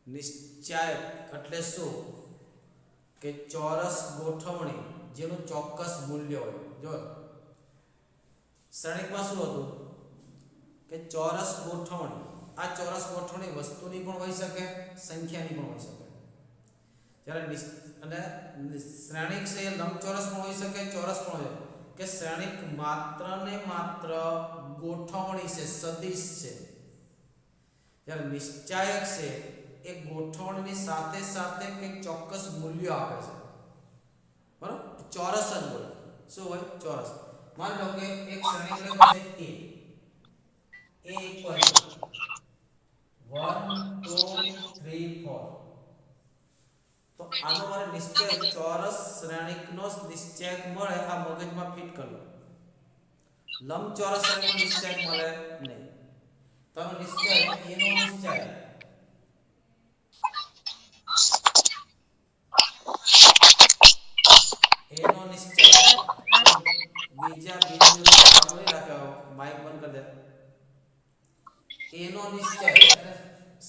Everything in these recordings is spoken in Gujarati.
નિશ્ચાયક એટલે શું કે ચોરસ ગોઠવણી જેનું ચોક્કસ મૂલ્ય હોય. જો શ્રેણિકમાં શું હતું કે ચોરસ ગોઠવણી, આ ચોરસ ગોઠવણી વસ્તુની પણ હોઈ શકે, સંખ્યાની પણ હોઈ શકે. જ્યારે અને શ્રેણિક છે એ લંબચોરસ પણ હોઈ શકે, ચોરસ પણ હોય કે શ્રેણિક માત્ર ને માત્ર ગોઠવણી છે, સદિશ છે. જ્યારે નિશ્ચાયક છે એ ગોઠવણીની સાથે સાથે કંઈક ચોક્કસ મૂલ્ય આપે છે. બરાબર, ચોરસ જ હોય. શું હોય? ચોરસ. માની લો કે એક શ્રેણિક લેવા છે a ઇક્વલ 1 2 3 4. તો આનો મારે નિશ્ચય ચોરસ શ્રેણિકનો નિશ્ચયક મળે, આ મગજમાં ફિટ કરી લો. લંબચોરસ શ્રેણિકનો નિશ્ચયક મળે નહીં. તો આનો નિશ્ચય એનો નિશ્ચય એનો નિશ્ચય બીજા બિંદુને ચાલુ નહીં રાખ્યો, માઇક બંધ કરી દે. એનો નિશ્ચય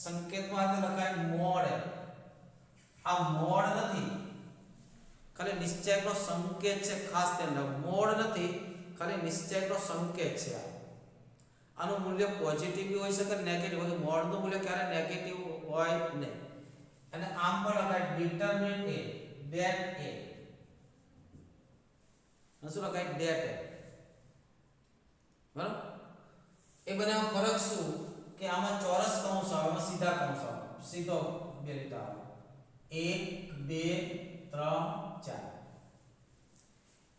સંકેતમાં લખાય મોડ. આ મોડ નથી, ખાલી નિશ્ચયકનો સંકેત છે. ખાસ ધ્યાન રાખો, મોડ નથી, ખાલી નિશ્ચયકનો સંકેત છે. આનું મૂલ્ય પોઝિટિવ બી હોઈ શકે, નેગેટિવ હોય. મોડનું મૂલ્ય ક્યારે નેગેટિવ હોય નહીં. અને આમ પણ લખાય ડિટરમિન a, that a. શું લખાય? that a. બરાબર, એ બંનેમાં ફરક શું કે આમાં ચોરસ કૌંસ આવે, આમાં સીધા કૌંસ આવે. સીધો બે લીટા આવે, 1 2 3 4.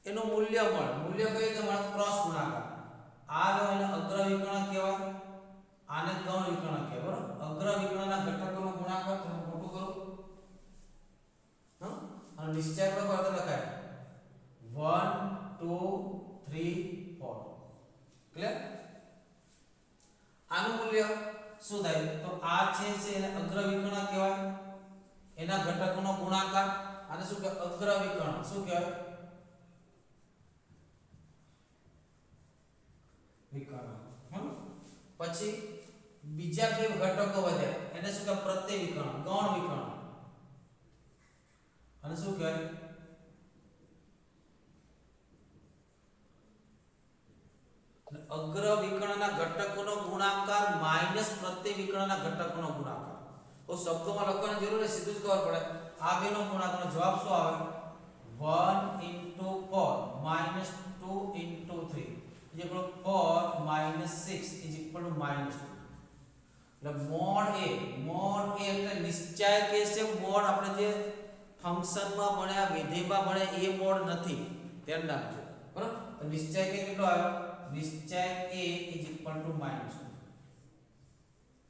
એનું મૂલ્ય મળે. મૂલ્ય કઈ રીતે મળે? ક્રોસ ગુણાકાર. આ લો એને અગ્ર વિકર્ણ કહેવાય, આને ગૌણ વિકર્ણ કહેવાય. બરાબર, અગ્ર વિકર્ણના ઘટકોનો ગુણાકાર થોડું મોટું કરું. અને નિશ્ચયક લખો તો લખાય 1 2 3 4. ક્લિયર? આનું મૂલ્ય શું થાય? તો આ છે એને અગ્ર વિકર્ણ કહેવાય, એના ઘટકોનો ગુણાકાર. આને શું કહેવાય? અગ્ર વિકર્ણ. શું કહેવાય? વિકર્ણ. પછી બીજા બે ઘટકો વધ્યા, એને શું કહેવાય? પ્રત્યવિકર્ણ, ગૌણ વિકર્ણ. અને શું કહેવાય? અગ્ર વિકર્ણના ઘટકોનો ગુણાકાર માઈનસ પ્રત્યવિકર્ણના ઘટકોનો ગુણાકાર. તો શબ્દોમાં લખવાની જરૂર નથી, સીધું જ ખબર પડે. આ બેનો ગુણાકારનો જવાબ શું આવે? 1 * 4 - 2 * 3 = 4 - 6 = -2. એટલે મોડ a એટલે નિશ્ચય કે છે. મોડ આપણે જે ફંક્શનમાં ભણ્યા, વિધેયમાં ભણ્યા એ મોડ નથી, ધ્યાન રાખજો. બરાબર, તો નિશ્ચય કે કેટલો આવ્યો? નિશ્ચય a = -2.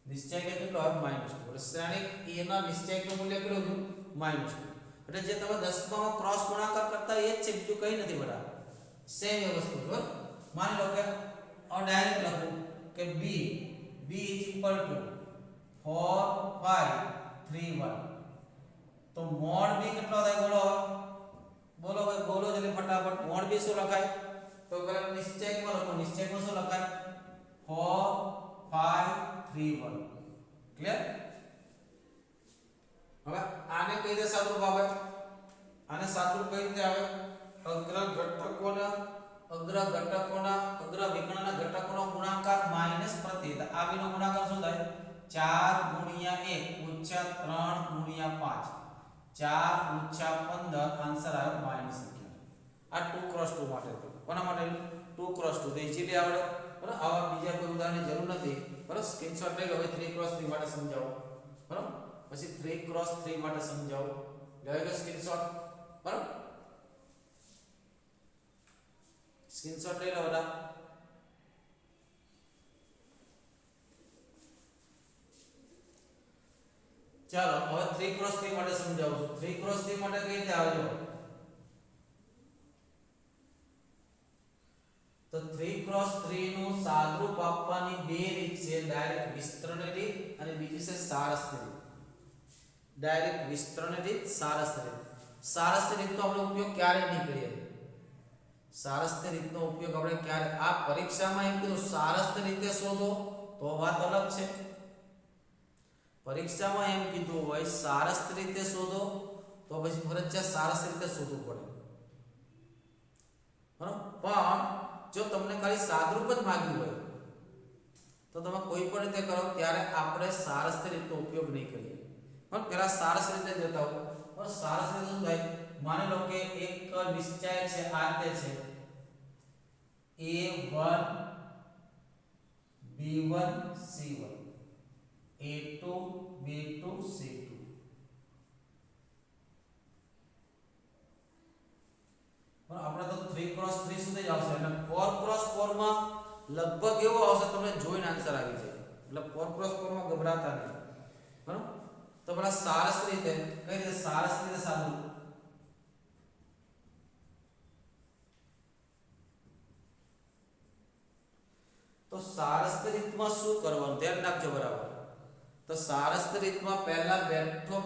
નિશ્ચય કે કેટલો આવ્યો? -2. એટલે શ્રેણિક a ના નિશ્ચયકનું મૂલ્ય કેટલું હતું? -2. એટલે જે તમે દસમામાં ક્રોસ ગુણાકાર કરતા એ જ છે, બીજું કંઈ નથી. બરાબર, સેમ એ વસ્તુ છે. માની લો કે ડાયરેક્ટ લખું કે b = 4 5 3 1. તો મોડ b કેટલો થાય? બોલો બોલો ભાઈ, બોલો જલ્દી ફટાફટ. મોડ b શું લખાય? તો પહેલા નિશ્ચયકમાં લખો. નિશ્ચયકમાં શું લખાય? 4 5 3 1. ક્લિયર? હવે આને કઈ રીતે સાદુરૂપ આવે? આને સાદુરૂપ કઈ રીતે આવે? અગ્ર વિકર્ણના ઘટકોનો ગુણાકાર માઈનસ પ્રત્યય. આ બેનો ગુણાકાર શું થાય? 4 * 1 - 3 * 5 4 - 15. આન્સર આવ્યો -11. આ 2 × 2 માટે હતું. કોના માટે? 2 × 2. તો ઈઝીલી આવડે. બરાબર, આવા બીજા કોઈ ઉદાહરણની જરૂર નથી. બરાબર, સ્ક્રીનશોટ લઈ લો. હવે 3 × 3 માટે સમજાવો. બરાબર, પછી 3 × 3 માટે સમજાવો. લઈ લો સ્ક્રીનશોટ. બરાબર, સ્ક્રીનશોટ લઈ લો બધા. ચાલો હવે 3 × 3 માટે સમજાવું છું. 3 × 3 માટે કઈ રીતે આવજો? તો 3 × 3 નું સાદુરૂપ આપવાની બે રીત છે. ડાયરેક્ટ વિસ્તરણ રીત અને બીજી છે સારસ્થ રીત. ડાયરેક્ટ વિસ્તરણ રીત, સારસ્થ રીત. સારસ્થ રીતનો આપણે ઉપયોગ ક્યારે નહીં કરીએ. સારસ્થ રીતનો ઉપયોગ આપણે ક્યારે? આ પરીક્ષામાં એમ કીધું સારસ્થ રીતે શોધો તો વાત અલગ છે, પરીક્ષામાં એમ કીધું હોય સારસ રીતે શોધો તો પછી ફરજિયાત સારસ રીતે શોધવું પડે, બરાબર? પણ જો તમને ખાલી સાદરૂપ જ માંગ્યું હોય તો તમે કોઈ પણ રીતે કરો ત્યારે આપણે સારસ રીતનો ઉપયોગ નહીં કરીએ, પણ પહેલા સારસ રીતે જતા હો. પણ સારસ રીતે શું થાય? માની લો કે એક નિશ્ચય છે આ રીતે છે a1 b1 c1 a2 b2 c2. પણ આપણે તો 3x3 સુધી જ આવશે એટલે 4x4 માં લગભગ એવો આવશે તમને જોઈને આન્સર આવી જાય, એટલે 4x4 માં ગભરાતા નહીં, બરાબર? તો પેલા સારસ રીતે કઈ રીતે સારસ રીતે સાદું તો સારસ રીતમાં શું કરવાનું ધ્યાન રાખજો, બરાબર? તો સારસ રીતમાં પહેલા બેઠો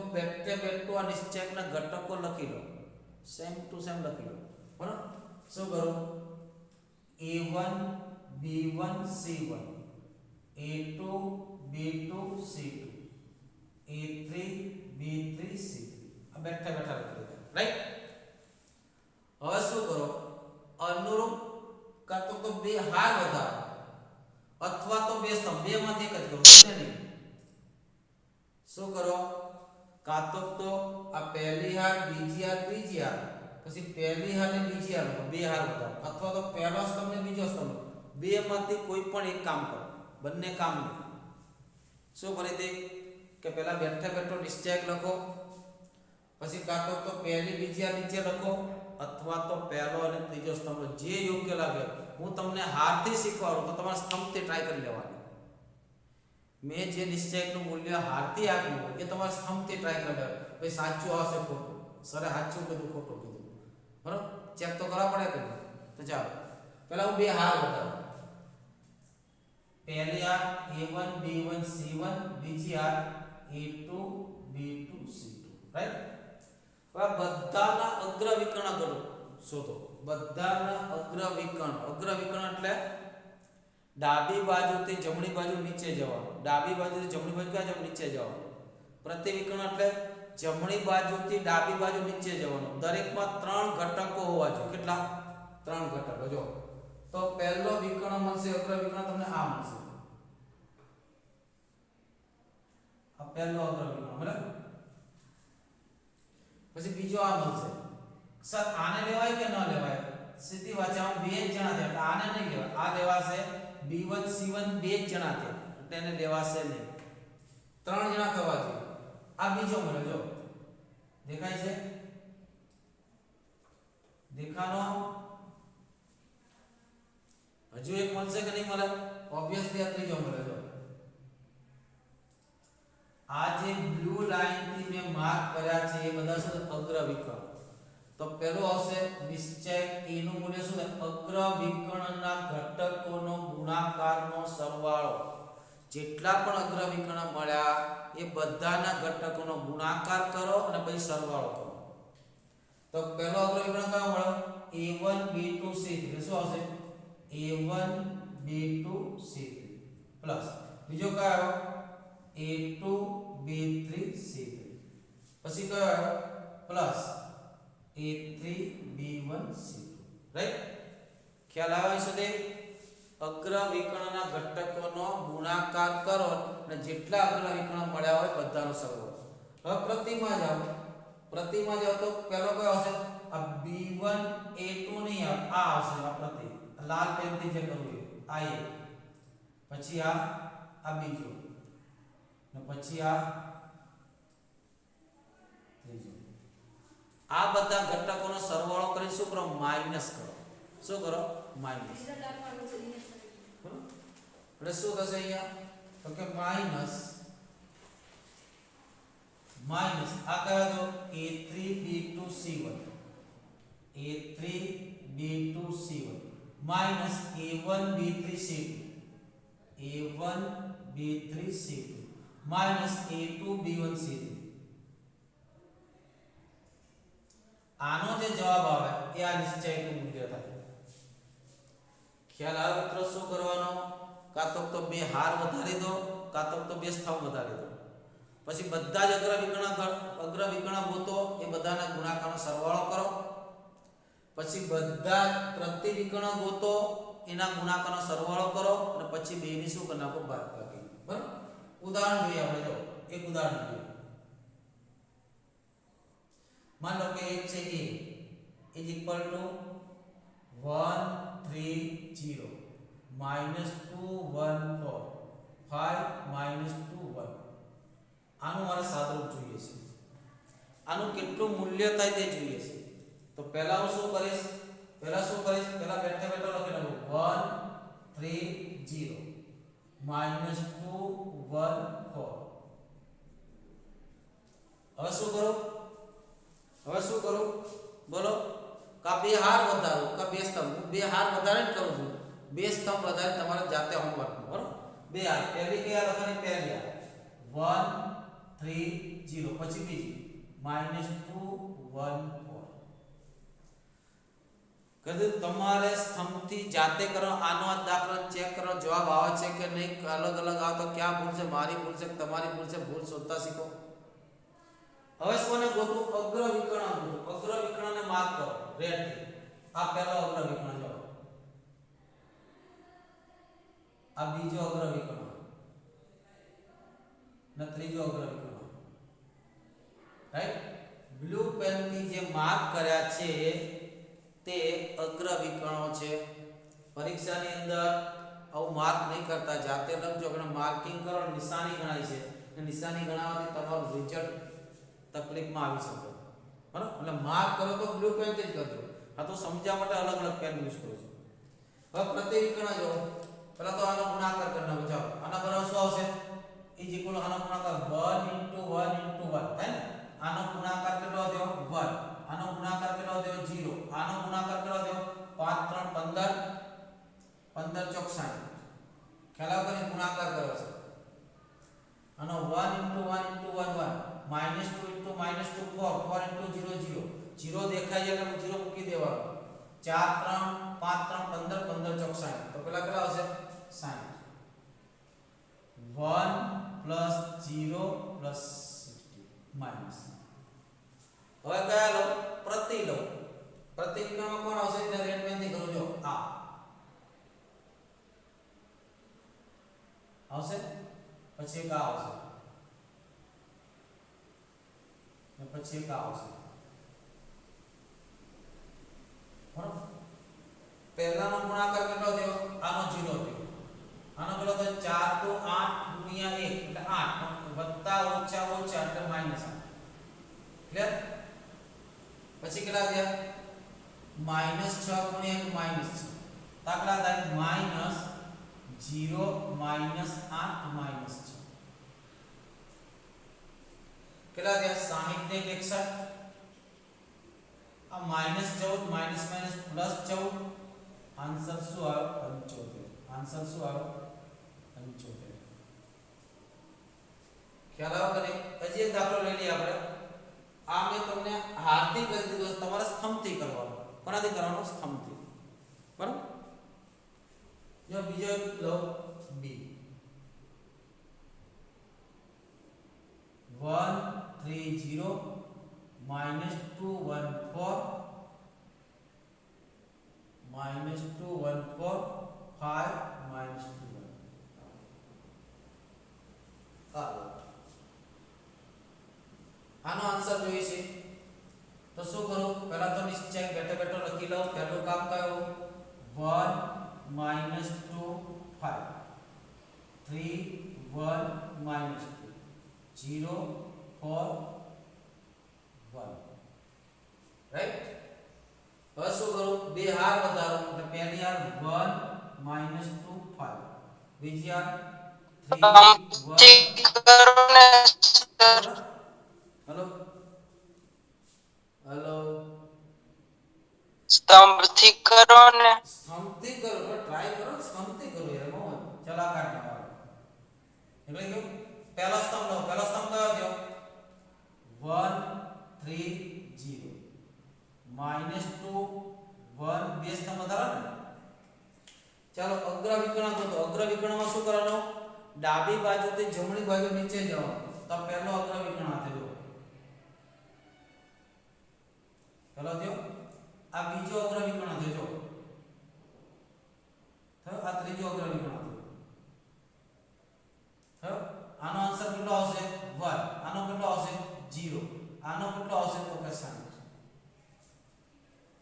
આ નિશ્ચયકના ઘટકો લખી લો, સેમ ટુ સેમ લખી લો, બરાબર? શું કરો? a1 b1 c1 a2 b2 c2 a3 b3 c3 આ બેઠા લખી દો, રાઈટ? હવે શું કરો? અનુરૂપ કાં તો બે હાર વધારો અથવા તો બે સ્તંભ, બે માંથી એક જ કરો, નહીં. શું કરો? કાં તો આ પહેલી હાર બીજી હાર ત્રીજી હાર, પછી પહેલી હાર ને બીજી હાર બે હાર વધારો, અથવા તો પહેલો સ્તંભ ને બીજો સ્તંભ, બે માંથી કોઈ પણ એક કામ કરો, બંને કામ નહીં. શું કરી દે કે પહેલા બેઠો નિશ્ચયક લખો, પછી કાં તો પહેલી બીજી હાર નીચે લખો, અથવા તો પહેલો અને ત્રીજો સ્તંભ, જે યોગ્ય લાગે. હું તમને હારથી શીખવાડું તો તમારે સ્તંભથી ટ્રાય કરી લેવાની. મેં જે નિશ્ચયકનું મૂલ્ય હારથી આપ્યું એ તમારે સ્તંભથી ટ્રાય કરી લેવાનું. ભાઈ સાચું આવશે ખોટું, સરે સાચું કીધું ખોટું કીધું, બરાબર? ચેક તો કરવા પડે કે નહીં? તો ચાલો પહેલા હું બે હાર બતાવું. પહેલી હાર a1 b1 c1, બીજી હાર a2 b2 c2, રાઈટ? હવે બધાના અગ્ર વિકર્ણ કરો, શોધો બધાના અગ્ર વિકર્ણ એટલે ડાબી બાજુથી જમણી બાજુ નીચે જવાનું, ડાબી બાજુથી જમણી બાજુ ક્યાં જવાનું? નીચે જવાનું. પ્રતિવિકર્ણ એટલે જમણી બાજુથી ડાબી બાજુ નીચે જવાનું. દરેકમાં 3 ઘટકો હોવા જોઈએ. કેટલા? 3 ઘટકો. જો તો પહેલો વિકર્ણ મળશે, અગ્ર વિકર્ણ તમને આ મળશે, આ પહેલો અગ્ર વિકર્ણ, બરાબર? પછી બીજો આ મળશે. સર આને લેવાય કે ન લેવાય? સીધી વાત છે, આમ બે જ જણા છે એટલે આને નહીં લેવાય. આ લેવાશે b1 c1, બે જ જણા છે એટલે એને લેવાશે નહીં. 3 જણા થવા જોઈએ. આ બીજો મળ્યો, જો દેખાય છે? દેખાનો? હજુ એક મળશે કે નહીં મળે? ઓબ્વિયસલી આ ત્રીજો મળે. જો આ જે બ્લુ લાઈન થી મેં માર્ક કર્યા છે એ બધા શું? અગ્ર વિકર્ણ. તો પહેલો આવશે નિશ્ચયક a નું મૂલ્ય શું છે? અગ્ર વિકર્ણના ઘટકોનો ગુણાકારનો સરવાળો. જેટલા પણ અગ્ર વિકર્ણ મળ્યા એ બધાના ઘટકોનો ગુણાકાર કરો અને પછી સરવાળો કરો. તો પહેલો અગ્ર વિકર્ણ કયો મળ્યો? a1 b2 c3. શું આવશે? a1 b2 c3 પ્લસ બીજો કયો? a2 b3 c3. પછી કયો આવ્યો? Plus a3 b1 c2, right? ખ્યાલ આવે છે? અગ્ર વિકર્ણના ઘટકોનો ગુણાકાર કરો અને જેટલા અગ્ર વિકર્ણ મળ્યા હોય બધાનો સરવાળો. હવે પ્રતિમા જાઓ. પ્રતિમા જાઓ તો પહેલો કયો આવશે? આ b1 a2 નહીં આવે, આ આવશે. આ પ્રતિ લાલ પેનથી જે કરવું આ એક, પછી આ બીજો, ને પછી આ ત્રીજો. આ બધા ઘટકોનો સરવાળો કરી શું કરો? માઈનસ કરો. શું કરો? માઈનસ. એટલે શું થશે અહીંયા? તો કે માઈનસ આ કયો તો a3 b2 c1, a3 b2 c1 minus a1 b3 c2, a1 b3 c2 minus a2 b1 c3. આનો જે જવાબ આવે એ આ નિશ્ચયકનું મૂલ્ય થાય. ખ્યાલ આવે મિત્રો? શું કરવાનો? કાં તો બે હાર વધારી દો, કાં તો બે સ્તંભ વધારી દો. પછી બધા જ અગ્ર વિકર્ણ ગોતો, એ બધાના ગુણાકારનો સરવાળો કરો. પછી બધા પ્રતિવિકર્ણ ગોતો, એના ગુણાકારનો સરવાળો કરો અને પછી બેની શું કરી નાખો, બાદબાકી. બરાબર. ઉદાહરણ જોઈએ આપણે. જો એક ઉદાહરણ જોઈએ. मान लो कि एक से a is equal to 130 minus 214 5 minus 21. આનું મારે સાદુરૂપ જોઈએ છે. આનું કેટલું મૂલ્ય થાય તે જોઈએ છે. તો પહેલા હું શું કરીશ, પહેલા બેઠે બેઠો લખી નાખું 130 માઇનસ 214. હવે શું કરું બોલો? કા બે હાર વધારો, કા બે સ્તંભ. બે હાર વધારે જ કરું છું, બે સ્તંભ વધારે તમારે જાતે હોમવર્ક. બરોબર. બે હાર, પહેલી કે હાર લખવાની, પહેલી હાર 130 પછી બીજી -214. કદે તમારે સ્તંભથી જાતે કરો. આનો આ દાખલો ચેક કરો, જવાબ આવે છે કે નહીં, અલગ અલગ આવે તો ક્યાં ભૂલ છે, મારી ભૂલ છે કે તમારી ભૂલ છે, ભૂલ શોધતા શીખો. હવે કોને ગોતું? અગ્ર વિકર્ણ ગોતું. અગ્ર વિકર્ણને માર્ક કરો રેડ થી. આ પહેલો અગ્ર વિકર્ણ, જો આ બીજો અગ્ર વિકર્ણ ને ત્રીજો અગ્ર વિકર્ણ. રાઈટ. બ્લુ પેન થી જે માર્ક કર્યા છે તે અગ્ર વિકર્ણો છે. પરીક્ષાની અંદર આવું માર્ક નહીં કરતા, જાતે લખજો. કે માર્કિંગ કરો, નિશાની ગણાય છે. અને નિશાની ગણાવવાથી તમારું રિઝલ્ટ તકલીફમાં આવી શકે. બરાબર. એટલે માર્ક કરો તો બ્લુ પેન થી જ કરજો. આ તો સમજવા માટે અલગ અલગ પેન યુઝ કરું છું. હવે પ્રતિવિકર્ણ જો પહેલા તો આનો ગુણાકાર કરી નાખો. ચાલો આના બરાબર શું આવશે? ઇઝ ઇક્વલ આનો ગુણાકાર 1 * 1 * 1 હે ને. આનો ગુણાકાર કેટલો થયો? 1. આનો ગુણાકાર કેટલો થયો? 0. આનો ગુણાકાર કેટલો થયો? 5 3 15 15 ચોક 60. ખ્યાલ આવે કે ગુણાકાર કર્યો છે. આનો 1 * 1 * 1 1 -2 * -2 4 4 * 0 0 0 દેખાય એટલે 0 મૂકી દેવાનો. 4 3 5 3 15 15 ચોક 60. તો પેલા કેટલા આવશે? 60. 1 + 0 + 60 માઈનસ. હવે કયા લો? પ્રતિ લો. પ્રતિવિકર્ણમાં કોણ આવશે? એટલે રેડ પેન થી કરું. જો આ આવશે, પછી એક આ આવશે, ને પછી એક આ આવશે. બરાબર. પહેલાનો ગુણાકાર કેટલો થયો? આનો 0 થયો. આનો કેટલો થયો? 4 * 8 * 1 એટલે 8 વત્તા ઓછા ઓછા એટલે -8. ક્લિયર? પછી કેટલા થયા? -6 * 1 -6. દાખલા થાય -0 -8 -6. કેટલા થયા? 60 ને 61. આ -14 માઈનસ માઈનસ +14. આન્સર શું આવ્યો? 75. આન્સર શું આવ્યો? 75. ખ્યાલ આવ્યો કે નહીં? હજી એક દાખલો લઈ લઈએ આપણે. આ મેં તમને હાથથી કરી દીધું, તમારે સ્તંભથી કરવાનું. કોનાથી કરવાનું? સ્તંભથી. બરાબર. જો બીજો લો b 130 -214 -214 5 -21. આનો આન્સર જોઈએ છે તો શું કરું? પહેલા તો નિશ્ચય બેઠે બેઠો લખી લો. પહેલું કામ કયું? 1 -2 5 3 1 -2 0 4 1. રાઈટ. હવે શું કરું? બે હાર વધારો. એટલે પહેલી હાર 1 -2 5, બીજી હાર 3 1. હેલો હેલો, સ્તંભથી કરો ને. સ્તંભથી કરો. ટ્રાય કરો, સ્તંભથી કરો યાર. મોહન ચલા કાઢ નાખો. એટલે કે પહેલો સ્તંભ લો. પહેલો સ્તંભ કયો થયો? 1 3 0 -2 1. બે સ્તંભ વધારો ને. ચાલો અગ્ર વિકર્ણ તો અગ્ર વિકર્ણમાં શું કરવાનું? ડાબી બાજુથી જમણી બાજુ નીચે જવાનું. તો તો પહેલો અગ્ર વિકર્ણ આ થયો, પહેલો થયો, આ બીજો અગ્ર વિકર્ણ થયો, થયો, આ ત્રીજો અગ્ર વિકર્ણ થયો, થયો. આનો આન્સર કેટલો આવશે 1, આનો કેટલો આવશે 0, આનો કેટલો આવશે તો કે 60.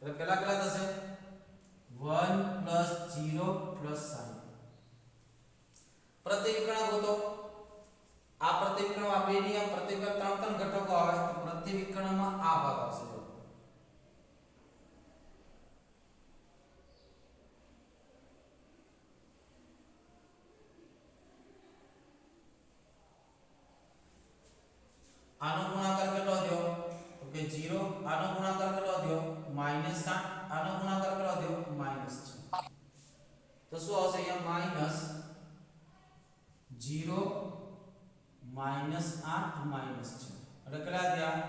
એટલે પેલા કેટલા થશે 1 + 0 + 60. પ્રતિવિકર્ણ ગોતો. આ પ્રતિવિકર્ણ આ બે નિયમ પ્રતિવિકર્ણ ત્રણ ઘટકો આવે તો પ્રતિવિકર્ણમાં આ ભાગ આવશે. આનો ગુણાકાર કેટલો થયો તો કે 0, આનો ગુણાકાર કેટલો થયો -60, આનો ગુણાકાર કેટલો થયો -6. તો શું આવશે અહીંયા -0 -8 -6 એટલે કેટલા થયા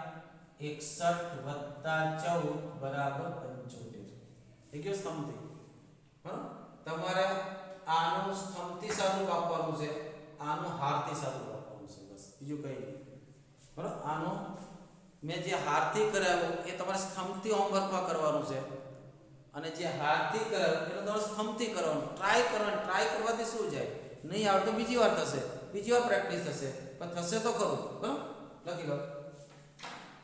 61 + 14 = 75. એ કેવું સ્તંભથી બરાબર. તમારે આનું સ્તંભથી સાદું આપવાનું છે, આનું હારથી સાદું આપવાનું છે, બસ બીજું કઈ નહીં. બરાબર. આનો મેં જે હારથી કરાવ્યો એ તમારે સ્તંભથી હોમવર્કમાં કરવાનું છે અને જે હારથી કરાવ્યો એટલે તમારે સ્તંભથી કરવાનું. ટ્રાય કરવાનું. ટ્રાય કરવાથી શું જાય, નહીં આવડે તો બીજી વાર થશે, બીજી વાર પ્રેક્ટિસ થશે, પણ થશે તો ખરું. બરાબર. લખી લો.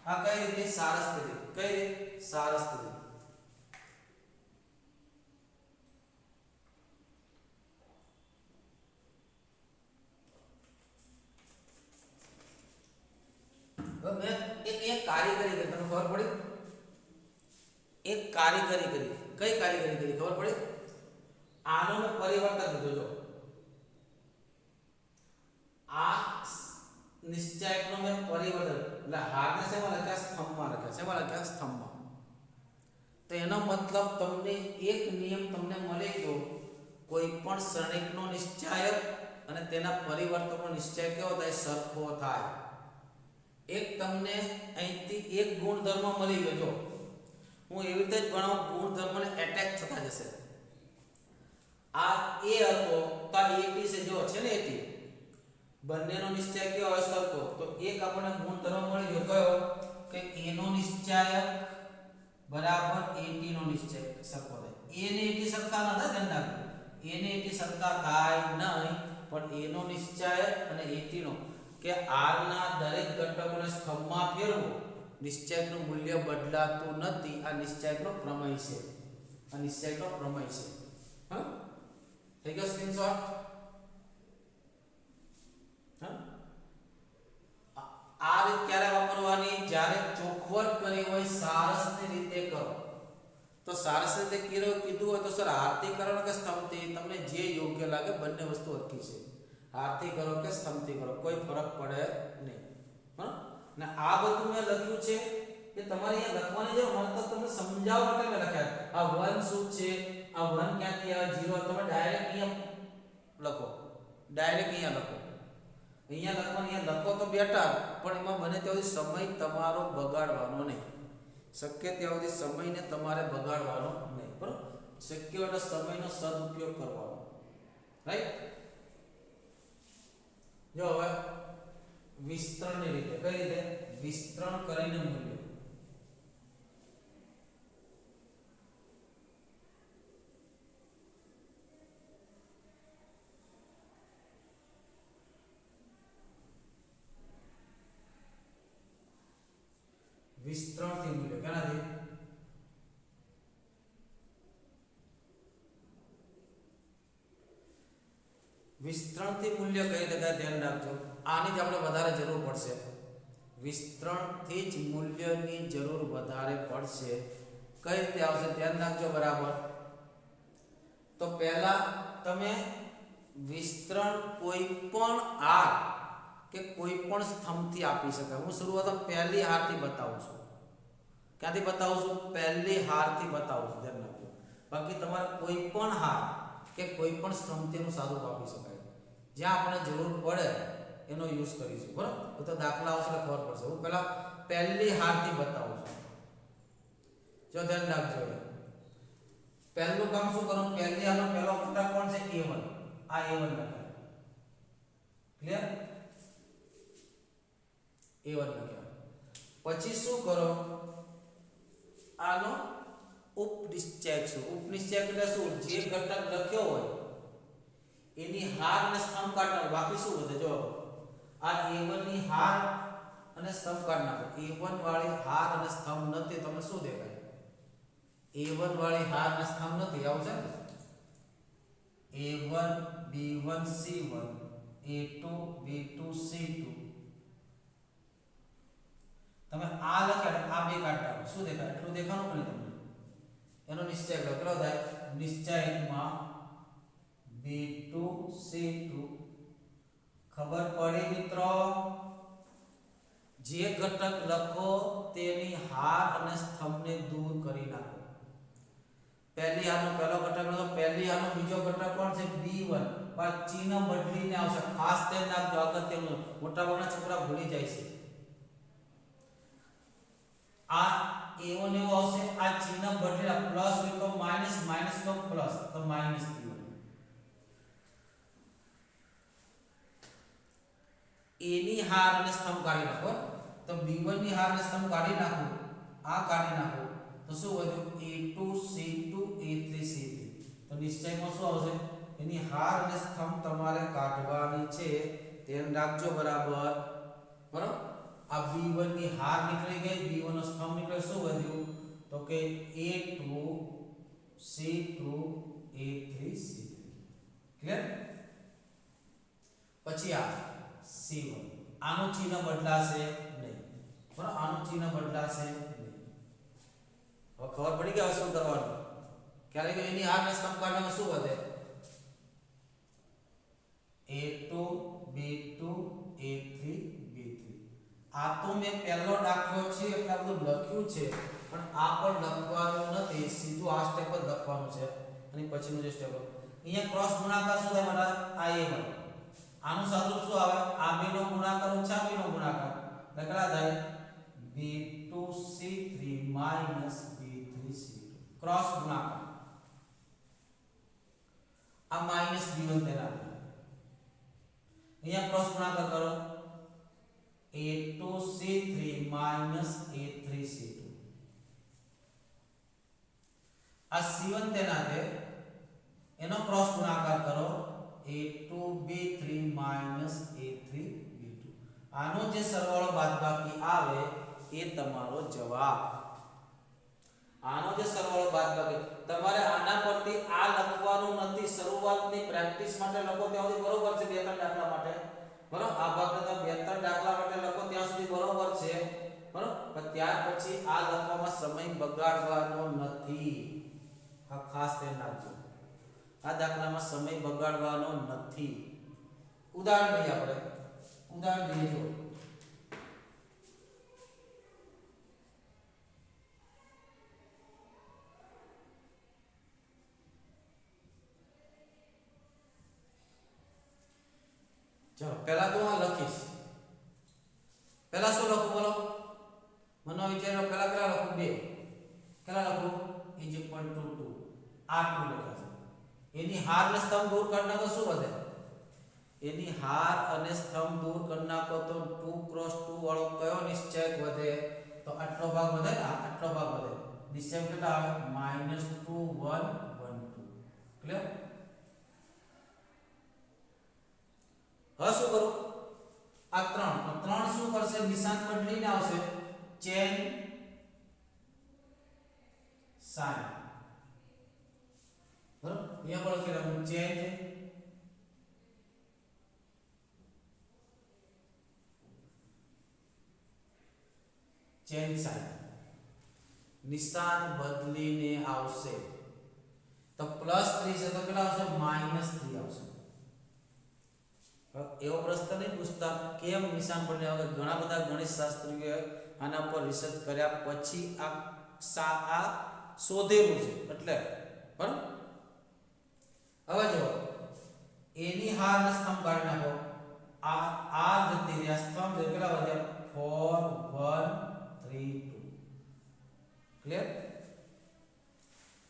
આ કઈ રીતે સાર સ્થિતિ, કઈ રીતે સાર સ્થિતિ. મેં એક કારીગરી કરી, તમને ખબર પડી? એક કારીગરી કરી. કઈ કારીગરી કરી ખબર પડી? આનો મેં પરિવર્તન દીધો. જો આ નિશ્ચયકનો મેં પરિવર્તન એટલે હારને શેમાં લખ્યા સ્તંભમાં લખ્યા. શેમાં લખ્યા સ્તંભમાં. તો એનો મતલબ તમને એક નિયમ તમને મળી ગયો, કોઈ પણ શ્રેણિકનો નિશ્ચયક અને તેના પરિવર્તનનો નિશ્ચય કેવો થાય સરખો થાય. એક તમને અહીંથી એક ગુણધર્મ મળી ગયો. જો હું એવી રીતે જ ભણાવું, ગુણધર્મને એટેચ થતા જશે. આ એ હતો તો આ એટી છે, જો છે ને એટી, બંનેનો નિશ્ચય કેવો હોય સરખો. તો એક આપણને ગુણધર્મ મળી ગયો કયો કે a નો નિશ્ચયક બરાબર at નો નિશ્ચય સરખો થાય. a ને at સરખા ન થાય, ધ્યાન રાખો. a ને at સરખા થાય નહીં, પણ a નો નિશ્ચયક અને at નો કે r ના દરેક ઘટકોને સ્તંભમાં ફેરવો, નિશ્ચયકનું મૂલ્ય બદલાતું નથી. આ નિશ્ચયકનો પ્રમેય છે, આ નિશ્ચયકનો પ્રમેય છે. હા, થઈ ગયો સ્ક્રીનશોટ. આ રીત ક્યારે વાપરવાની? જ્યારે ચોખવટ કરી હોય સારસની રીતે કરો. તો સારસ રીતે કીધું હોય તો સર હારથી કરો કે સ્તંભથી, તમને જે યોગ્ય લાગે, બંને વસ્તુ સરખી છે. હારથી કરો કે સ્તંભથી કરો, કોઈ ફરક પડે નહીં. હા, ને આ બધું મેં લખ્યું છે કે તમારે અહીંયા લખવાની જરૂર મને તો તમને સમજાવવા માટે મેં લખ્યા. આ 1 શું છે, આ 1 ક્યાંથી આવે, 0 તમે ડાયરેક્ટ અહીંયા લખો, ડાયરેક્ટ અહીંયા લખો. અહીંયા લખવાનું, અહીંયા લખો તો બેટર, પણ એમાં બને ત્યાં સુધી સમય તમારો બગાડવાનો નહીં. શક્ય ત્યાં સુધી સમયને તમારે બગાડવાનો નહીં. બરાબર. શક્ય એટલે સમયનો સદુપયોગ કરવાનો. રાઈટ. જો હવે વિસ્તરણની રીતે, કઈ રીતે વિસ્તરણ કરીને મૂલ્ય. વિસ્તરણથી મૂલ્ય કેનાથી? વિસ્તરણથી મૂલ્ય કઈ રીતે ધ્યાન રાખજો. આની જ આપણે વધારે જરૂર પડશે. વિસ્તરણથી જ મૂલ્યની જરૂર વધારે પડશે. કઈ રીતે આવશે ધ્યાન રાખજો બરાબર. તો પહેલા તમે વિસ્તરણ કોઈ પણ r કે કોઈ પણ સ્તંભથી આપી શકાય. હું શરૂઆત પહેલી હારથી બતાવું છું. ક્યાંથી બતાવું છું? પહેલી હારથી બતાવું છું, ધ્યાન રાખજો. બાકી તમારે કોઈ પણ હાર કે કોઈ પણ સ્તંભથી સાદું આપી શકાય. જ્યાં આપણને જરૂર પડે એનો યુઝ કરીશું. બરાબર. તો દાખલા આવશે એટલે ખબર પડશે. હું પહેલા પહેલી હારથી બતાવું છું. જો ધ્યાન રાખજો. પહેલું કામ શું કરવાનું? પહેલી હારનો પહેલો ઘટક કોણ છે? a1. આ a1 લખાય. ક્લિયર? a1 લખ્યા. પછી શું કરો, આનો ઉપનિશ્ચય શું? ઉપનિશ્ચય એટલે શું? જે ઘટક લખ્યો હોય એની હાર અને સ્તંભ કાઢનાર, બાકી શું વધે? જો આ a1 ની હાર અને સ્તંભ કાઢનાર. a1 વાળી હાર અને સ્તંભ નથી, તમને શું દેખાય? a1 વાળી હાર અને સ્તંભ નથી, આવું છે ને? a1 b1 c1 a2 b2 c2. તમે આ લખ્યા આ બે કાઢતા શું દેખાય? એટલું દેખાણું પડે તમને. એનો નિશ્ચય કેટલો થાય? નિશ્ચયમાં b2 c2. ખબર પડી મિત્રો? જે ઘટક લખો તેની હાર અને સ્તંભને દૂર કરી નાખો. પહેલી હારનો પહેલો ઘટક લખો, પહેલી હારનો બીજો ઘટક કોણ છે? b1. પણ ચિહ્ન બદલીને આવશે, ખાસ ધ્યાન રાખજો. અગત્યનું, મોટાભાગના છોકરા ભૂલી જાય છે. આ a1 એવો આવશે, આ ચિહ્ન બદલેલા પ્લસ હોય તો માઈનસ, માઈનસ તો પ્લસ, તો માઈનસ b1. a ની હાર અને સ્તંભ કાઢી નાખો. તો b1 ની હાર અને સ્તંભ કાઢી નાખો, આ કાઢી નાખો તો શું વધ્યું? a2 c2 a3 c3. તો નિશ્ચયમાં શું આવશે? એની હાર અને સ્તંભ તમારે કાઢવાની છે, ધ્યાન રાખજો બરાબર. બરાબર? આ b1 ની હાર નીકળી ગઈ, b1 નો સ્તંભ નીકળ્યો, શું વધ્યું? તો કે a2 c2 a3 c3. Clear? પછી આ c1, આનું ચિહ્ન બદલાશે નહીં. બરાબર? આનું ચિહ્ન બદલાશે નહીં. હવે ખબર પડી કે હવે શું કરવાનું? ક્યારે કે એની હાર ને સ્તંભ કાઢવામાં શું વધે? a2 b2 a3 b3. આ તો મેં પહેલો દાખલો છે એટલે આ બધું લખ્યું છે, પણ આ પણ લખવાનું નથી, સીધું આ સ્ટેપ જ લખવાનું છે. અને પછીનું જે સ્ટેપ અહીંયા ક્રોસ ગુણાકાર શું થાય મારા? આ a1. આનું સાદુરૂપ શું આવે? આ b નો ગુણાકાર ઓછા b નો ગુણાકાર કેટલા થાય? b2 c3 minus b3 c2. Cross ગુણાકાર. આ માઈનસ b1 તેના. અહીંયા ક્રોસ ગુણાકાર કરો, a2 c3 minus a3 c2. આ c1 તેના છે, એનો ક્રોસ ગુણાકાર કરો, a2 b3 minus a3 b2. આનો જે સરવાળો બાદબાકી આવે એ તમારો જવાબ. આનો જે સરવાળો બાદબાકી તમારે આના પરથી આ લખવાનું નથી. શરૂઆતની પ્રેક્ટિસ માટે લખો ત્યાં સુધી બરોબર છે, બે ત્રણ દાખલા માટે. બરોબર? આ ભાગને તમે બે ત્રણ દાખલા માટે લખો ત્યાં સુધી બરોબર છે. બરોબર? પણ ત્યાર પછી આ લખવામાં સમય બગાડવાનો નથી. આ ખાસ ધ્યાન રાખજો. આ દાખલામાં સમય બગાડવાનો નથી. ઉદાહરણ લઈએ આપણે. ઉદાહરણ લઈએ જો. ચલો પહેલા તો હું લખીશ. પહેલા શું લખું બોલો? મનો વિચારો. પહેલા કેટલા લખું? 2. કેટલા લખું? Is equal to 2. આ 2 લખાશે. એની હાર અને સ્તંભ દૂર કરી નાખો, શું વધે? એની હાર અને સ્તંભ દૂર કરી નાખો તો 2 ક્રોસ 2 વાળો કયો નિશ્ચય વધે? તો આટલો ભાગ વધે ને, આટલો ભાગ વધે. નિશ્ચય કેટલા આવે? -2 1 1 2. ક્લિયર? હવે શું કરું? આ 3 શું કરશે? નિશાન બદલીને આવશે, ચેન સાઇન. બરાબર? અહીંયા પણ લખી રાખું ચેન્જ ચેન્જ સાઇન. નિશાન બદલીને આવશે તો +3 છે તો કેટલા આવશે? -3 આવશે. એવો પ્રશ્ન નહીં પૂછતા કેમ નિશાન બદલે. ઘણા બધા ગણિત શાસ્ત્રીઓએ આના પર રિસર્ચ કર્યા પછી આ શોધેલું છે એટલે. બરાબર? હવે જો એની હાર ને સ્તંભ કાઢી નાખો. આ જતી રહ્યા, સ્તંભ કેટલા વધ્યા? 4 1 3 2. ક્લિયર?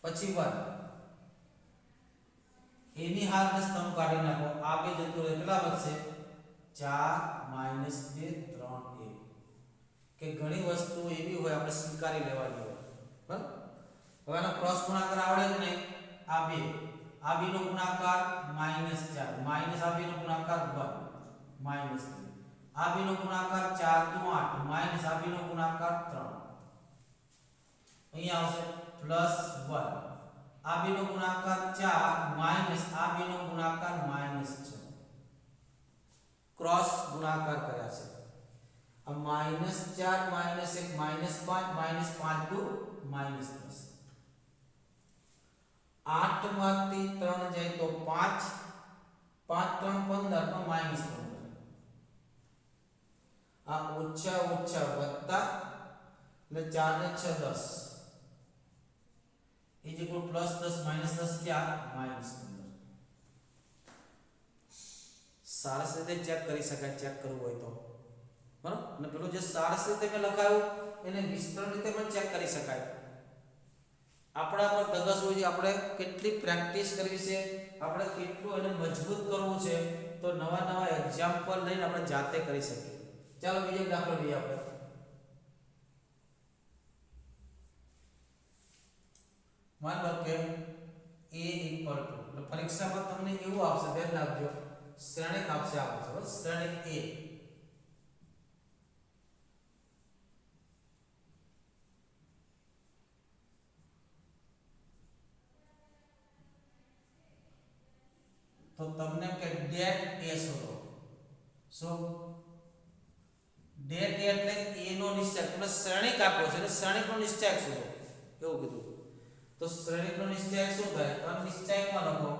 પછી 1 એની હાર ને સ્તંભ કાઢી નાખો. આ બે જતું રહે, કેટલા વધશે? 4 -2 3 1. કે ઘણી વસ્તુ એવી હોય આપણે સ્વીકારી લેવાની હોય બરાબર. હવે આનો ક્રોસ ગુણાકાર આવડે કે નહીં? આ બે નો ગુણાકાર -4 માઈનસ આ બે નો ગુણાકાર 1 માઈનસ 3 આ બે નો ગુણાકાર 4 * 8 માઈનસ આ બે નો ગુણાકાર 3 અહીંયા આવશે +1 આ બે નો ગુણાકાર 4 માઈનસ આ બે નો ગુણાકાર -6 ક્રોસ ગુણાકાર કર્યા છે. अब -4 -1 -5 -5 2 -10 8 માંથી 3 જાય તો 5 5 3 15 તો -15 આ ઓછા ઓછા વત્તા એટલે 4 ને 6 10 इज इक्वल +10 -10 क्या -15 સારસ રીતે ચેક કરી શકાય. ચેક કરવું હોય તો બરાબર. અને પેલો જે સારસ રીતે મેં લખાયું એને વિસ્તરણ રીતે પણ ચેક કરી શકાય. આપણા પર ધગસ હોય છે, આપણે કેટલી પ્રેક્ટિસ કરવી છે, આપણે કેટલું એને મજબૂત કરવું છે, તો નવા નવા એક્ઝામ્પલ લઈને આપણે જાતે કરી શકીએ. ચાલો બીજો દાખલો લઈએ આપણે. માન લો કે a એટલે પરીક્ષામાં તમને એવું આપશે, ધ્યાન રાખજો, શ્રેણિક આપશે આપશે બસ શ્રેણિક a તો તમને કે det a શોધો. સો det a એટલે a નો નિશ્ચય, તમને શ્રેણિક આપ્યો છે એટલે શ્રેણિકનો નિશ્ચય શોધો એવું કીધું. તો શ્રેણિકનો નિશ્ચય શું થાય? અનિશ્ચયમાં લખો.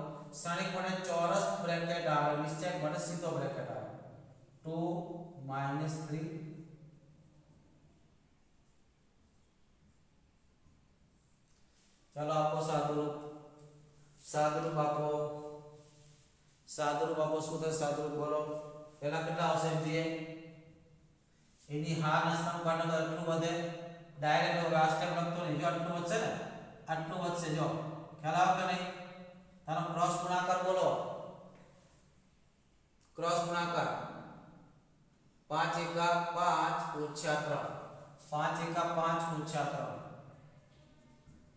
શ્રેણિક માટે ચોરસ બ્રેકેટ આવે, નિશ્ચય માટે સીધો બ્રેકેટ આવે. 2 - 3 ચાલો આપો સાદુરૂપ. સાદુરૂપ આપો. સાદુરૂપ આપો. શું થાય સાદુરૂપ બોલો? પહેલા કેટલા આવશે? 2 એની હાર ના સ્તંભ કાઢો તો આટલું વધે. ડાયરેક્ટ હવે આ સ્ટેપ લખતો નહીં. જો આટલું વધશે ને, આટલું વધશે. જો ખ્યાલ આવે કે નહીં? તારો ક્રોસ ગુણાકાર બોલો. ક્રોસ ગુણાકાર 5 * 5 - 3 5 * 5 - 3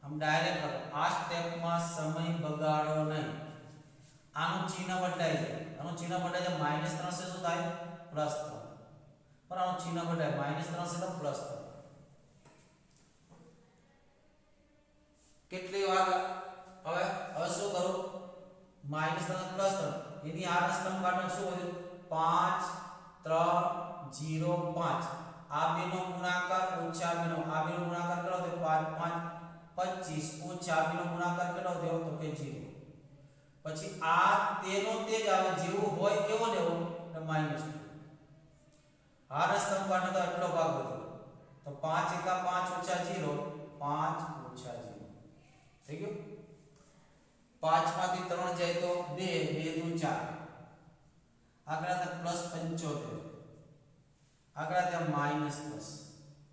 हम डायरेक्ट લખો. આ સ્ટેપમાં સમય બગાડો નહીં. આનું ચિહ્ન બદલાય છે. આનું ચિહ્ન બદલાય છે. -3 से શું થાય? +3. पर આનું ચિહ્ન બદલાય. -3 से તો +3. કેટલી વાર હવે શું કરું? -3 + 3 એની આ સ્તંભ કાઢો. શું વધ્યું? 5 3 0 5 આ બે નો ગુણાકાર ઓછા બે નો આ બે નો ગુણાકાર કરો તો 5 5 25 ઓછા બે નો ગુણાકાર કેટલો થયો? તો કે 0. પછી આ તેનો તે જ આવે, જેવું હોય એવો લેવો એટલે -2. આ સ્તંભ કાઢો તો આટલો ભાગ વધ્યો. તો 5 * 5 - 0 5 - 0 થઈ ગયું. 5 માંથી 3 જાય તો 2 2 * 4 આગળ તે +75 આગળ તે -10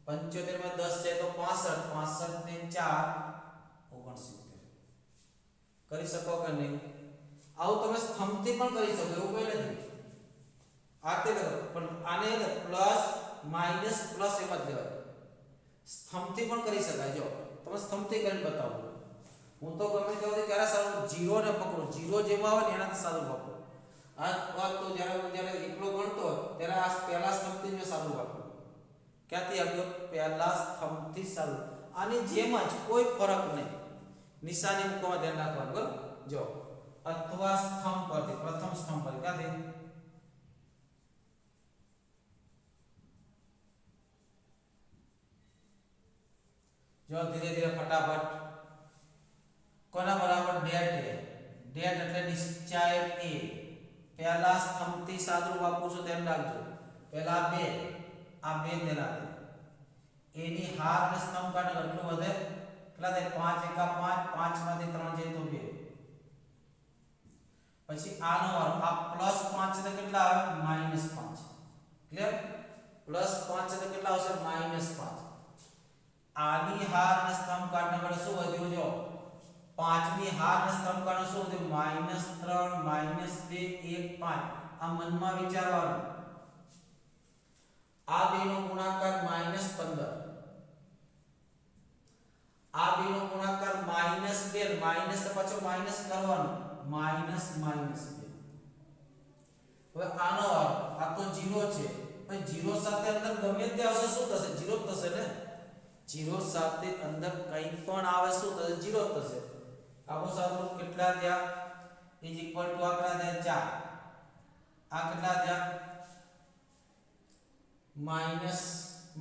75 માં 10 જાય તો 65 65 ને 4 69 કરી શકો કે નહીં? આવું તમે સ્તંભથી પણ કરી શકો, એવું કોઈ નથી. આ તે પણ આને પ્લસ માઈનસ પ્લસ એમ જ કહેવાય. સ્તંભથી પણ કરી શકાય. જો તમે સ્તંભથી કરીને બતાવો. હું તો ગમે ત્યારે ક્યારે સારું 0 ને પકડો. 0 જેવા આવે ને એનાથી સારું પકડો. આ વાત તો જ્યારે એકલો ગણતો ત્યારે આ પહેલા સ્તંભથી મેં સારું પકડ્યું. ક્યાંથી આવ્યો? પહેલા સ્તંભથી સારું. આની જેમ જ કોઈ ફરક નહીં. નિશાની મૂકવામાં ધ્યાન રાખવાનું. બરાબર? જો અથવા સ્તંભ પરથી પ્રથમ સ્તંભ પર ક્યાંથી? જો ધીરે ધીરે ફટાફટ. કોના બરાબર? det a. det એટલે નિશ્ચાયક a. પહેલા સ્તંભથી સાદુરૂપ આપું છું, ધ્યાન રાખજો. પહેલા 2 આ 2 તેના દે. એની હાર ને સ્તંભ કાઢો એટલું વધે. કેટલા થાય? 5 * 5 5 માંથી 3 જાય તો 2. પછી આનો વારો. આ +5 છે તો કેટલા આવે? -5. ક્લિયર? +5 છે તો કેટલા આવશે? -5. આની હાર ને સ્તંભ કાઢને વડે શું વધ્યું? જો 5 ની હાર ને સ્તંભ કાઢો શું વધ્યું? -3 -2 1 5. આ મનમાં વિચારવાનું. આ બેનો ગુણાકાર -15, આ બેનો ગુણાકાર -2, માઈનસ તો પાછો માઈનસ કરવાનો, માઈનસ માઈનસ 2. હવે આનો આ તો 0 છે, પણ 0 સાથે અંદર ગમે તે આવશે શું થશે? 0 જ થશે ને. 0 સાથે અંદર કંઈ પણ આવે શું થશે? 0 જ થશે. આપણો સાદુરૂપ કેટલા થયા? ઇઝ ઇક્વલ ટુ આકડા થયા 4. આ કેટલા થયા? Minus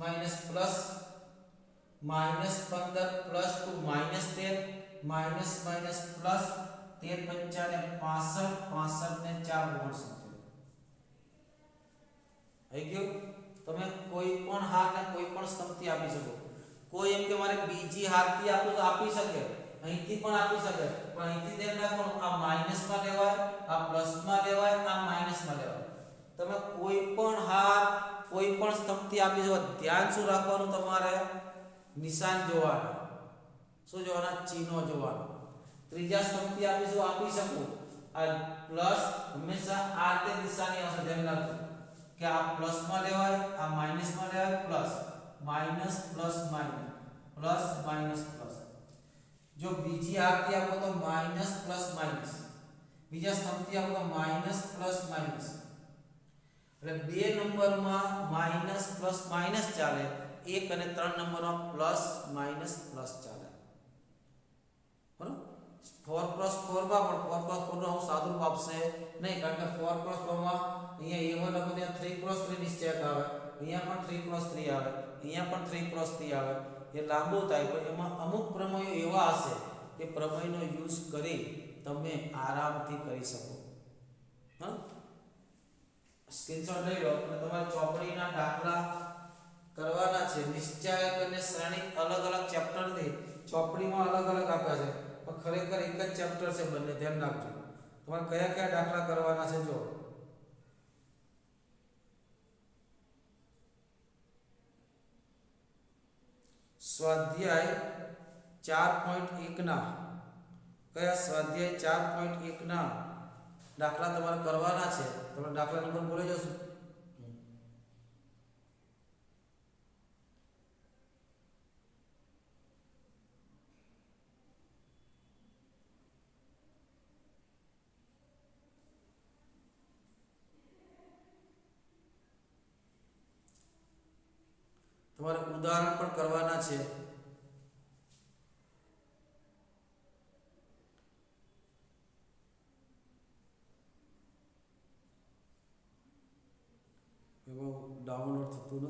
minus plus -15 plus 2 -13 minus minus plus 13 ને 65 65 ને 4 69. આવી ગયું? તમે કોઈ પણ હાર ને કોઈ પણ સ્તંભથી આપી શકો. કોઈ એમ કે મારે બીજી હારથી આપો તો આપી શકે, અહીંથી પણ આપી શકે, પણ અહીંથી ધ્યાન રાખવાનું આ માઈનસમાં લેવાય, આ પ્લસમાં લેવાય, આ માઈનસમાં લેવાય. તમે કોઈ પણ હાર કોઈ પણ સ્તંભથી આપી શકો. ધ્યાન શું રાખવાનું? તમારે નિશાન જોવાના. શું જોવાના? ચિહ્નો જોવાના. ત્રીજા સ્તંભથી આપીશું આપી શકું. આ પ્લસ હંમેશા આ રીતે નિશાની આવશે. ધ્યાન રાખજો કે આ પ્લસમાં લેવાય, આ માઈનસમાં લેવાય, plus minus plus minus plus minus plus. જો બીજી હારથી આપો તો માઈનસ પ્લસ માઈનસ, બીજા સ્તંભથી આપો તો માઈનસ પ્લસ માઈનસ. એટલે બે નંબરમાં માઈનસ પ્લસ માઈનસ ચાલે, 1 અને 3 નંબરમાં પ્લસ માઈનસ પ્લસ ચાલે. બરાબર? 4x4 માં પણ 4x4 નો સાદુરૂપ આપશે નહીં, કારણ કે 4x4 માં અહીંયા A1 લખો ત્યાં 3x3 નિશ્ચયક આવે, અહીંયા પણ 3x3 આવે, અહીંયા પણ 3x3 આવે. એ લાંબુ થાય, પણ એમાં અમુક પ્રમેયો એવા હશે કે પ્રમેયનો યુઝ કરી તમે આરામથી કરી શકો. હા, સ્ક્રીનશોટ લઈ લો અને તમારે ચોપડીના દાખલા કરવાના છે. નિશ્ચયક અને શ્રેણિક અલગ અલગ ચેપ્ટરથી ચોપડીમાં અલગ અલગ આપ્યા છે, પણ ખરેખર એક જ ચેપ્ટર છે બંને. ધ્યાન રાખજો. તમારે કયા કયા દાખલા કરવાના છે જો. સ્વાધ્યાય 4.1 ના કયા? સ્વાધ્યાય 4.1 ના દાખલા તમારે કરવાના છે. તમે દાખલા નંબર બોલી જશો. તમારે ઉદાહરણ પણ કરવાના છે. ડાઉનલોડ થતું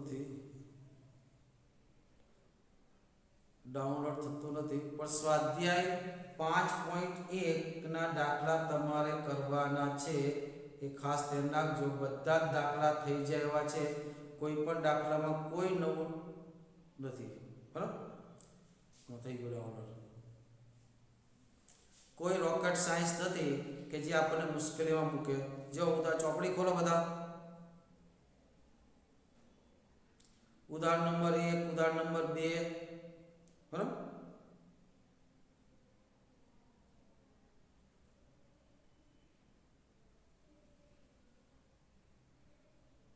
નથી, પણ સ્વાધ્યાય 5.1 ના દાખલા તમારે કરવાના છે. એ ખાસ ધ્યાન રાખજો. બધા જ દાખલા થઈ જાય એવા છે, કોઈ પણ દાખલામાં કોઈ નવું નથી. બરાબર? થઈ ગયો ડાઉનલોડ. કોઈ રોકેટ સાયન્સ નથી કે જે આપણને મુશ્કેલીમાં મૂકે. જો બધા ચોપડી ખોલો બધા. ઉદાહરણ નંબર 1, ઉદાહરણ નંબર 2. બરાબર?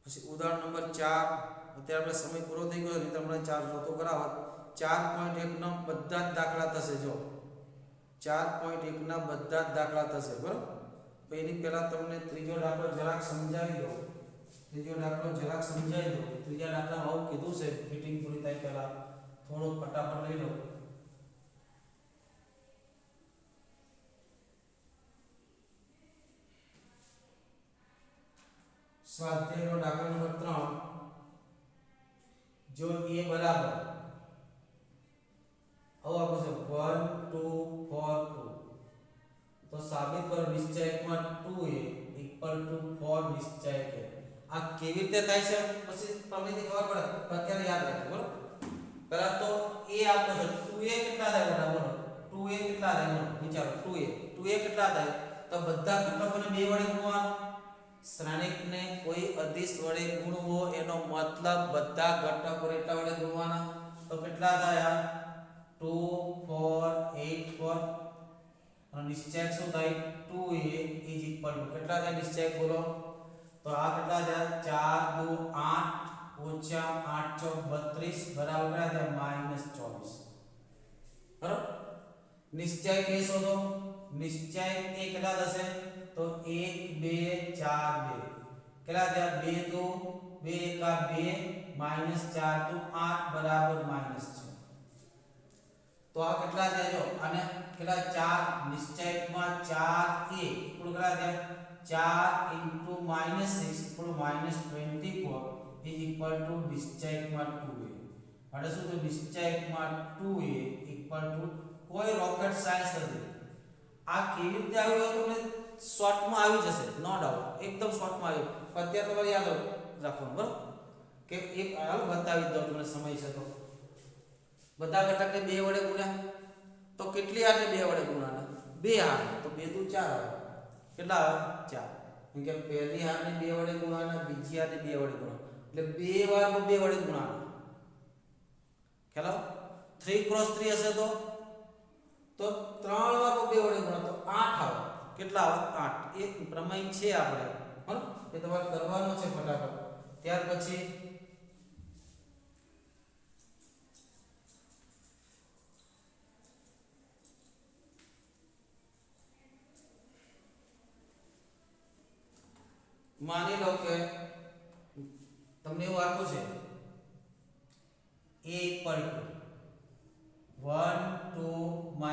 પછી ઉદાહરણ નંબર 4. અત્યારે આપણે સમય પૂરો થઈ ગયો, નહીં તમને 4 જોતો કરાવો. 4.1 ના બધા જ દાખલા થશે. જો 4.1 ના બધા જ દાખલા થશે. બરાબર? તો એની પહેલા તમને ત્રીજો દાખલો જરાક સમજાવી દો. ત્રીજા દાખલામાં આવું કીધું છે. ફિટિંગ પૂરી થાય પહેલા થોડું ફટાફટ લઈ લો. સ્વાધ્યાયનો દાખલા નંબર 3. જો a બરાબર આવો આપો છે 1 2 4 2, તો સાબિત કરો નિશ્ચયકમાં 2a = 4 નિશ્ચયક a. આ કેવી રીતે થાય છે પછી તમને ખબર પડે, અત્યારે યાદ રાખજો. બરોબર? પહેલા તો a આપો છે 2a કેટલા થાય બેટા? બોલો 2a કેટલા થાય? બોલો વિચારો. 2a કેટલા થાય? તો બધા ઘટકોને 2 વડે ગુણવાનું. શ્રેણિકને કોઈ અધિશ વડે ગુણવો એનો મતલબ બધા ઘટકોને એટલા વડે ગુણવાના. તો કેટલા થાય? 2 4 8 4. અને નિશ્ચયક શું થાય? 2a = કેટલા થાય નિશ્ચયક? બોલો. તો આ કેટલા થયા? 4 2 8 ઓછા 8 ચોક 32 બરાબર કેટલા થયા -24 બરાબર નિશ્ચય કે શોધો નિશ્ચય એ કેટલા થશે તો 1 2 4 2 કેટલા થયા 2 2 2 એકા 2 -4 તો 8 બરાબર -6 તો આ કેટલા થયા જો અને કેટલા 4 નિશ્ચયકમાં 4 a કુલ કેટલા થયા 4 * -6 = -24 નિશ્ચયકમાં 2a એટલે શું તો નિશ્ચયકમાં 2a કોઈ રોકેટ સાયન્સ નથી આ કેવી રીતે આવ્યું તમને શોર્ટમાં આવી જશે નો ડાઉટ એકદમ શોર્ટમાં આવ્યું અત્યારે તમારે યાદ રાખવાનું બરાબર કે એક હાલ બતાવી દઉં તમને સમય છે તો બધા ઘટકને 2 વડે ગુણ્યા તો કેટલી હાથે 2 વડે ગુણવાના 2 હાથે તો 2 દુ 4 આવે કેટલા આવે 4 કેમ કે પહેલી હાથને 2 વડે ગુણવાના બીજી હાથને 2 વડે ગુણવાના એટલે 2 વાર 2 વડે ગુણવાના ખ્યાલ 3 × 3 હશે તો 3 વાર 2 વડે ગુણો તો 8 આવે કેટલા આવે 8 એક પ્રમેય છે આપણે બરાબર એ તમારે કરવાનો છે ફટાફટ ત્યાર પછી માની લો કે તમને એવું આપ્યું છે a = 1 2 -1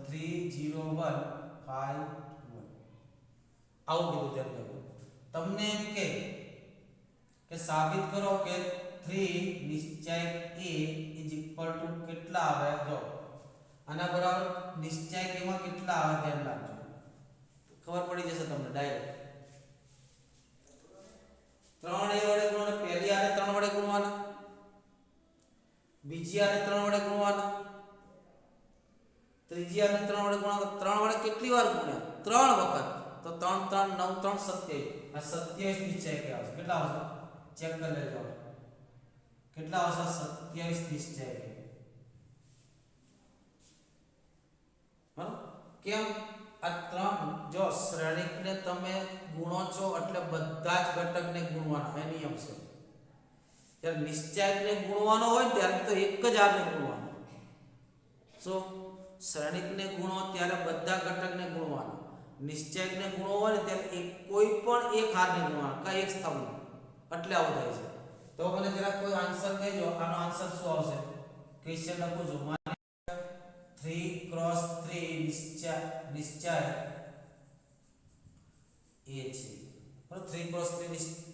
3 0 1 5 1 આવું કીધું તેમને તમને એમ કે સાબિત કરો કે 3 નિશ્ચયક a = કેટલા આવે જો આના બરાબર નિશ્ચયક એમાં કેટલા આવે ધ્યાન રાખજો ખબર પડી જશે તમને ડાયરેક્ટ 3 a વડે ગુણો પહેલી આને 3 વડે ગુણવાના બીજી આને 3 વડે ગુણવાના ત્રીજી આને 3 વડે ગુણવાના 3 વડે કેટલી વાર ગુણ્યા 3 વખત તો 3 3 9 3 27 આ 27 નિશ્ચય કે આવશે કેટલા આવશે ચેક કરી લેજો કેટલા આવશે 27 નિશ્ચય કે હા કેમ આ 3 જો શ્રેણિકને તમે ગુણો છો એટલે બધા જ ઘટકને ગુણવાના એ નિયમ છે જ્યારે નિશ્ચયકને ગુણવાનો હોય ત્યારે તો એક જ હારને ગુણવાનો સો શ્રેણિકને ગુણો ત્યારે બધા ઘટકને ગુણવાના નિશ્ચયકને ગુણો હોય ને ત્યારે એક કોઈ પણ એક હારને ગુણવાનો કઈ એક સ્થાને એટલે આવું થાય છે તો મને જરા કોઈ આન્સર કહેજો આનો આન્સર શું આવશે ક્વેશ્ચન લખું છું 3 × 3 નિશ્ચય a છે બરાબર 3 × 3